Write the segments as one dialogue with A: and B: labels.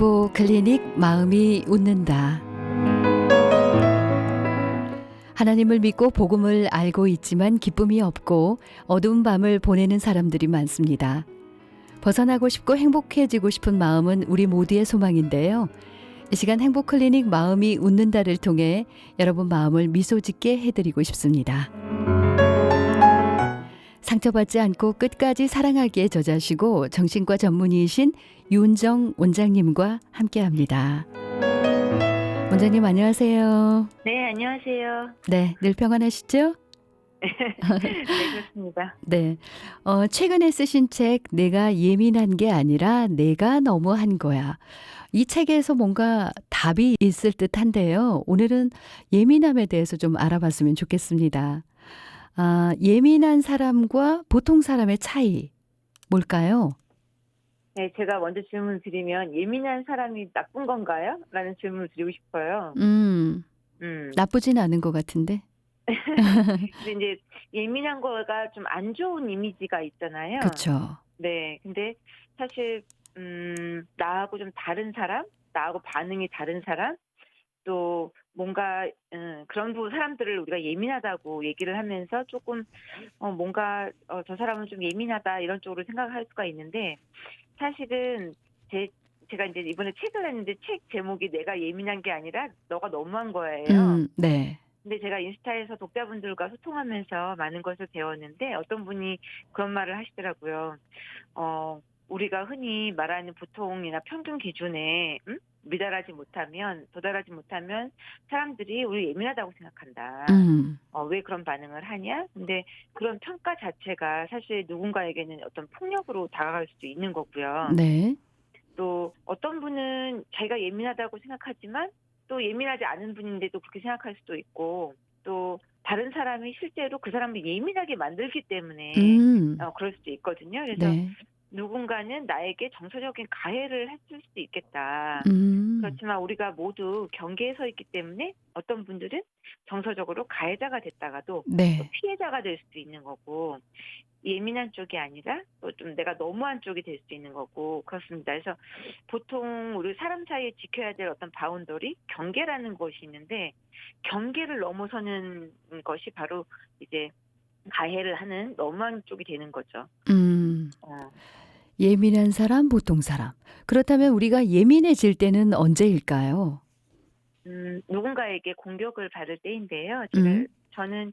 A: 행복 클리닉 마음이 웃는다. 하나님을 믿고 복음을 알고 있지만 기쁨이 없고 어두운 밤을 보내는 사람들이 많습니다. 벗어나고 싶고 행복해지고 싶은 마음은 우리 모두의 소망인데요. 이 시간 행복 클리닉 마음이 웃는다를 통해 여러분 마음을 미소 짓게 해드리고 싶습니다. 상처받지 않고 끝까지 사랑하기에 저자시고 정신과 전문의이신 윤정 원장님과 함께합니다. 원장님 안녕하세요.
B: 네, 안녕하세요.
A: 네, 늘 평안하시죠?
B: 네, 그렇습니다.
A: 네, 최근에 쓰신 책 내가 예민한 게 아니라 내가 너무한 거야. 이 책에서 뭔가 답이 있을 듯한데요. 오늘은 예민함에 대해서 좀 알아봤으면 좋겠습니다. 예민한 사람과 보통 사람의 차이 뭘까요?
B: 네, 제가 먼저 질문을 드리면 예민한 사람이 나쁜 건가요? 라는 질문을 드리고 싶어요.
A: 나쁘진 않은 것 같은데.
B: 근데 이제 예민한 거가 좀 안 좋은 이미지가 있잖아요.
A: 그렇죠.
B: 네, 근데 사실 나하고 좀 다른 사람, 나하고 반응이 다른 사람, 또 뭔가 그런 사람들을 우리가 예민하다고 얘기를 하면서 조금 뭔가 저 사람은 좀 예민하다 이런 쪽으로 생각할 수가 있는데 사실은 제가 이제 이번에 책을 냈는데 책 제목이 내가 예민한 게 아니라 너가 너무한 거예요.
A: 네.
B: 근데 제가 인스타에서 독자분들과 소통하면서 많은 것을 배웠는데 어떤 분이 그런 말을 하시더라고요. 우리가 흔히 말하는 보통이나 평균 기준에 도달하지 못하면 사람들이 우리 예민하다고 생각한다. 왜 그런 반응을 하냐? 근데 그런 평가 자체가 사실 누군가에게는 어떤 폭력으로 다가갈 수도 있는 거고요.
A: 네.
B: 또 어떤 분은 자기가 예민하다고 생각하지만 또 예민하지 않은 분인데도 그렇게 생각할 수도 있고 또 다른 사람이 실제로 그 사람을 예민하게 만들기 때문에 그럴 수도 있거든요. 그래서
A: 네.
B: 누군가는 나에게 정서적인 가해를 했을 수도 있겠다. 그렇지만 우리가 모두 경계에 서 있기 때문에 어떤 분들은 정서적으로 가해자가 됐다가도 또
A: 네.
B: 피해자가 될 수도 있는 거고 예민한 쪽이 아니라 또 좀 내가 너무한 쪽이 될 수 있는 거고 그렇습니다. 그래서 보통 우리 사람 사이에 지켜야 될 어떤 바운더리, 경계라는 것이 있는데 경계를 넘어서는 것이 바로 이제 가해를 하는 너무한 쪽이 되는 거죠.
A: 예민한 사람, 보통 사람. 그렇다면 우리가 예민해질 때는 언제일까요?
B: 누군가에게 공격을 받을 때인데요. 저는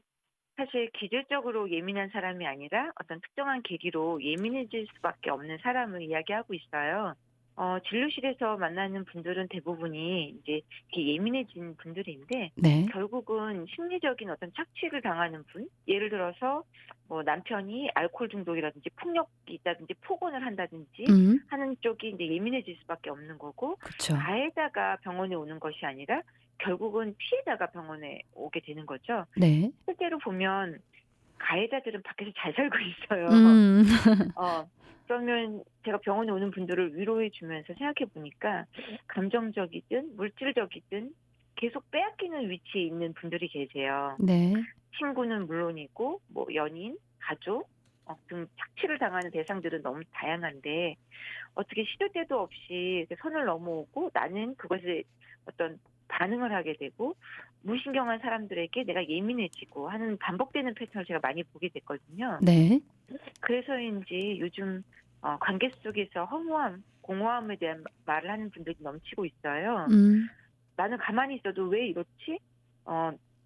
B: 사실 기질적으로 예민한 사람이 아니라 어떤 특정한 계기로 예민해질 수밖에 없는 사람을 이야기하고 있어요. 진료실에서 만나는 분들은 대부분이 이제 이렇게 예민해진 분들인데
A: 네.
B: 결국은 심리적인 어떤 착취를 당하는 분, 예를 들어서 뭐 남편이 알코올 중독이라든지 폭력이 있다든지 폭언을 한다든지 하는 쪽이 이제 예민해질 수밖에 없는 거고
A: 그렇죠.
B: 가해자가 병원에 오는 것이 아니라 결국은 피해자가 병원에 오게 되는 거죠.
A: 네.
B: 실제로 보면 가해자들은 밖에서 잘 살고 있어요. 그러면 제가 병원에 오는 분들을 위로해 주면서 생각해 보니까 감정적이든 물질적이든 계속 빼앗기는 위치에 있는 분들이 계세요.
A: 네.
B: 친구는 물론이고 뭐 연인, 가족 등 착취를 당하는 대상들은 너무 다양한데 어떻게 시도 때도 없이 이렇게 선을 넘어오고 나는 그것에 어떤 반응을 하게 되고 무신경한 사람들에게 내가 예민해지고 하는 반복되는 패턴을 제가 많이 보게 됐거든요.
A: 네.
B: 그래서인지 요즘 관계 속에서 허무함, 공허함에 대한 말을 하는 분들이 넘치고 있어요. 나는 가만히 있어도 왜 이렇지?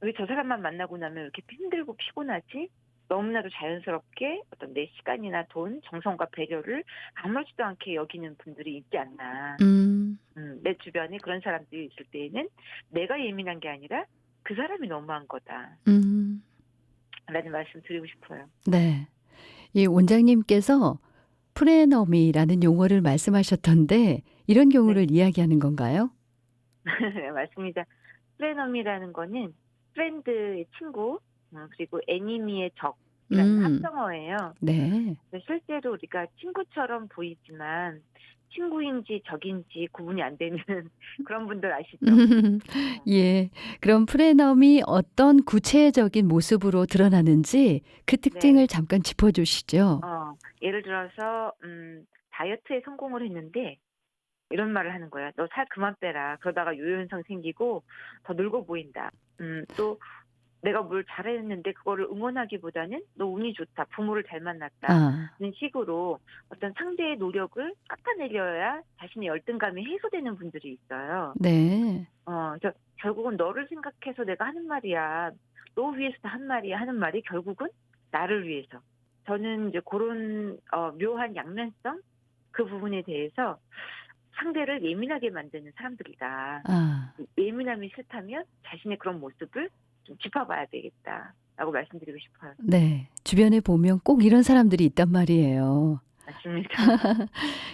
B: 왜 저 사람만 만나고 나면 이렇게 힘들고 피곤하지? 너무나도 자연스럽게 어떤 내 시간이나 돈, 정성과 배려를 아무렇지도 않게 여기는 분들이 있지 않나. 내 주변에 그런 사람들이 있을 때에는 내가 예민한 게 아니라 그 사람이 너무한 거다. 라는 말씀 드리고 싶어요.
A: 네. 이 원장님께서 프레너미라는 용어를 말씀하셨던데 이런 경우를 이야기하는 건가요?
B: 네, 맞습니다. 프레너미라는 거는 프렌드의 친구, 그리고 에니미의 적이라는 합성어예요.
A: 네.
B: 실제로 우리가 친구처럼 보이지만 친구인지 적인지 구분이 안 되는 그런 분들 아시죠?
A: 예. 그럼 프레넘이 어떤 구체적인 모습으로 드러나는지 그 특징을 잠깐 짚어주시죠.
B: 예를 들어서 다이어트에 성공을 했는데 이런 말을 하는 거야. "너 살 그만 빼라. 그러다가 요요현상 생기고 더 늙어 보인다." 또 내가 뭘 잘했는데 그거를 응원하기보다는 "너 운이 좋다. 부모를 잘 만났다."
A: 아.
B: 는 식으로 어떤 상대의 노력을 깎아내려야 자신의 열등감이 해소되는 분들이 있어요.
A: 네.
B: 그래서 결국은 "너를 생각해서 내가 하는 말이야. 너 위해서 한 말이야." 하는 말이 결국은 나를 위해서. 저는 이제 고런 묘한 양면성 그 부분에 대해서 상대를 예민하게 만드는 사람들이다.
A: 아.
B: 예민함이 싫다면 자신의 그런 모습을 좀 짚어봐야 되겠다라고 말씀드리고 싶어요.
A: 네. 주변에 보면 꼭 이런 사람들이 있단 말이에요.
B: 맞습니다.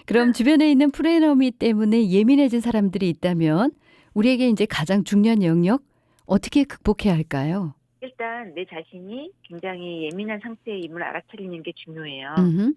A: 그럼 주변에 있는 프레너미 때문에 예민해진 사람들이 있다면 우리에게 인제 가장 중요한 영역 어떻게 극복해야 할까요?
B: 일단 내 자신이 굉장히 예민한 상태임을 알아차리는 게 중요해요.
A: 음음.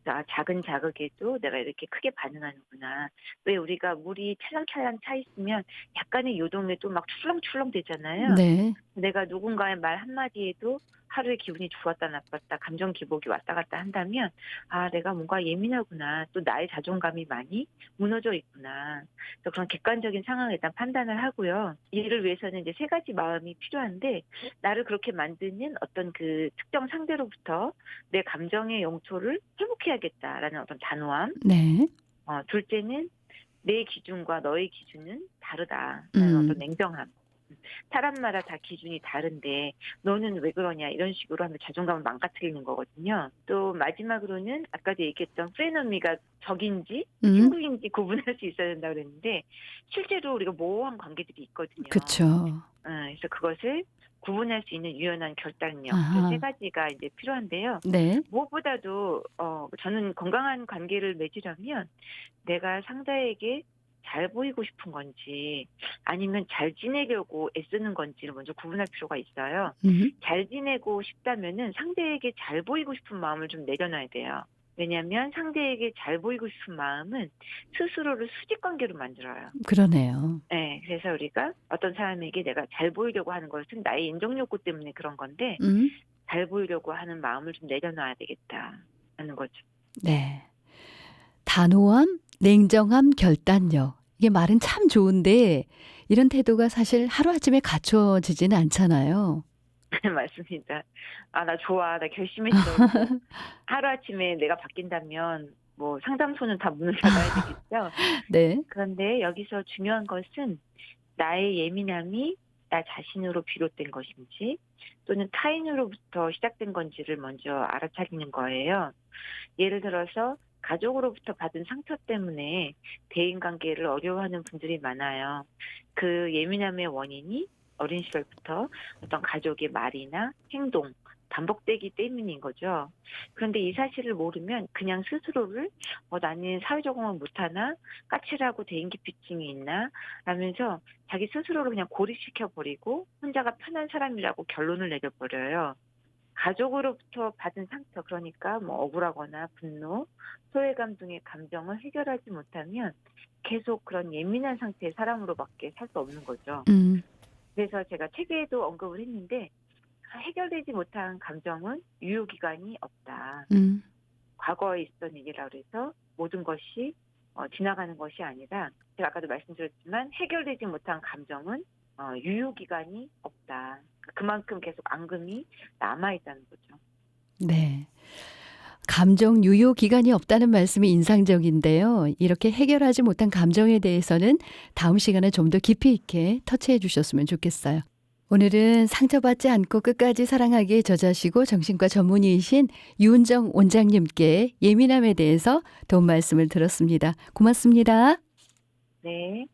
B: 작은 자극에도 내가 이렇게 크게 반응하는구나. 왜 우리가 물이 찰랑찰랑 차 있으면 약간의 요동에도 막 출렁출렁 되잖아요.
A: 네.
B: 내가 누군가의 말 한마디에도 하루의 기분이 좋았다 나빴다 감정 기복이 왔다 갔다 한다면 '아 내가 뭔가 예민하구나. 또 나의 자존감이 많이 무너져 있구나.' 그래서 그런 객관적인 상황을 일단 판단을 하고요. 이를 위해서는 이제 세 가지 마음이 필요한데 나를 그렇게 만드는 어떤 그 특정 상대로부터 내 감정의 영토를 회복해야겠다라는 어떤 단호함.
A: 네.
B: 둘째는 내 기준과 너의 기준은 다르다라는 어떤
A: 음.
B: 냉정함. 사람마다 다 기준이 다른데 "너는 왜 그러냐." 이런 식으로 하면 자존감을 망가뜨리는 거거든요. 또 마지막으로는 아까도 얘기했던 프레너미가 적인지
A: 음.
B: 친구인지 구분할 수 있어야 된다고 그랬는데 실제로 우리가 모호한 관계들이 있거든요.
A: 그쵸.
B: 그래서 그것을 구분할 수 있는 유연한 결단력 이 세
A: 아하.
B: 가지가 이제 필요한데요.
A: 네.
B: 무엇보다도 저는 건강한 관계를 맺으려면 내가 상대에게 잘 보이고 싶은 건지 아니면 잘 지내려고 애쓰는 건지를 먼저 구분할 필요가 있어요.
A: 음.
B: 잘 지내고 싶다면은 상대에게 잘 보이고 싶은 마음을 좀 내려놔야 돼요. 왜냐하면 상대에게 잘 보이고 싶은 마음은 스스로를 수직 관계로 만들어요.
A: 그러네요.
B: 네, 그래서 우리가 어떤 사람에게 내가 잘 보이려고 하는 것은 나의 인정 욕구 때문에 그런 건데
A: 음.
B: 잘 보이려고 하는 마음을 좀 내려놔야 되겠다는 거죠.
A: 네. 단호함, 냉정함, 결단력. 이게 말은 참 좋은데 이런 태도가 사실 하루아침에 갖춰지지는 않잖아요.
B: 네, 맞습니다. '아 나 좋아. 나 결심했어.' 뭐 하루아침에 내가 바뀐다면 뭐 상담소는 다 문을 닫아야 되겠죠.
A: 네.
B: 그런데 여기서 중요한 것은 나의 예민함이 나 자신으로 비롯된 것인지 또는 타인으로부터 시작된 건지를 먼저 알아차리는 거예요. 예를 들어서 가족으로부터 받은 상처 때문에 대인관계를 어려워하는 분들이 많아요. 그 예민함의 원인이 어린 시절부터 어떤 가족의 말이나 행동, 반복되기 때문인 거죠. 그런데 이 사실을 모르면 그냥 스스로를 나는 사회 적응을 못하나? 까칠하고 대인기피증이 있나? 라면서 자기 스스로를 그냥 고립시켜 버리고 혼자가 편한 사람이라고 결론을 내려버려요. 가족으로부터 받은 상처 그러니까 뭐 억울하거나 분노, 소외감 등의 감정을 해결하지 못하면 계속 그런 예민한 상태의 사람으로밖에 살 수 없는 거죠.
A: 음.
B: 그래서 제가 책에도 언급을 했는데 해결되지 못한 감정은 유효기간이 없다.
A: 음.
B: 과거에 있었던 일이라고 해서 모든 것이 지나가는 것이 아니라 제가 아까도 말씀드렸지만 해결되지 못한 감정은 유효기간이 없다. 그만큼 계속 앙금이 남아있다는 거죠.
A: 네. 감정 유효 기간이 없다는 말씀이 인상적인데요. 이렇게 해결하지 못한 감정에 대해서는 다음 시간에 좀 더 깊이 있게 터치해 주셨으면 좋겠어요. 오늘은 상처받지 않고 끝까지 사랑하기에 저자시고 정신과 전문의이신 유은정 원장님께 예민함에 대해서 도움 말씀을 들었습니다. 고맙습니다.
B: 네.